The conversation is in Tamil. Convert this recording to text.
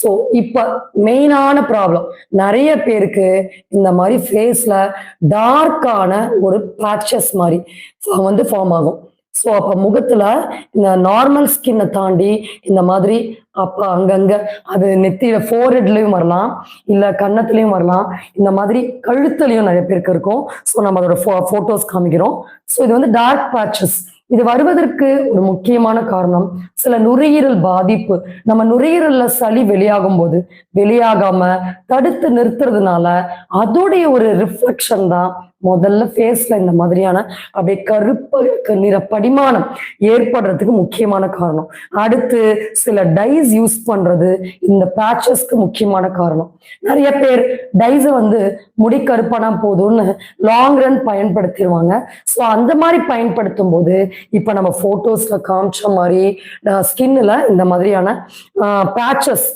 ஸோ இப்போ மெயினான ப்ராப்ளம் நிறைய பேருக்கு இந்த மாதிரி ஃபேஸ்ல டார்க்கான ஒரு பேட்சஸ் மாதிரி ஃபார்ம் ஆகும். ஸோ அப்போ முகத்துல இந்த நார்மல் ஸ்கின்னை தாண்டி இந்த மாதிரி அப்போ அங்கங்க அது நெத்தியில ஃபோர்ஹெட்லயும் வரலாம், இல்லை கன்னத்துலயும் வரலாம், இந்த மாதிரி கழுத்துலையும் நிறைய பேருக்கு இருக்கும். ஸோ நம்ம அதோட ஃபோட்டோஸ் காமிக்கிறோம். ஸோ இது வந்து டார்க் பேட்சஸ். இது வருவதற்கு ஒரு முக்கியமான காரணம் சில நுரையீரல் பாதிப்பு. நம்ம நுரையீரல்ல சளி வெளியாகும் போது வெளியாகாம தடுத்து நிறுத்துறதுனால அதோடைய ஒரு ரிஃப்ளெக்ஷன் தான் முதல்ல ஃபேஸ்ல இந்த மாதிரியான அப்படியே கருப்பு நிற படிமானம் ஏற்படுறதுக்கு முக்கியமான காரணம். அடுத்து சில டைஸ் யூஸ் பண்றது இந்த பேட்சஸ்க்கு முக்கியமான காரணம். நிறைய பேர் டைஸை வந்து முடி கருப்பானா போதும்னு லாங் ரன் பயன்படுத்திடுவாங்க. ஸோ அந்த மாதிரி பயன்படுத்தும் போது இப்ப நம்ம போட்டோஸ்ல காமிச்ச மாதிரி ஸ்கின்ல இந்த மாதிரியான பேட்சஸ்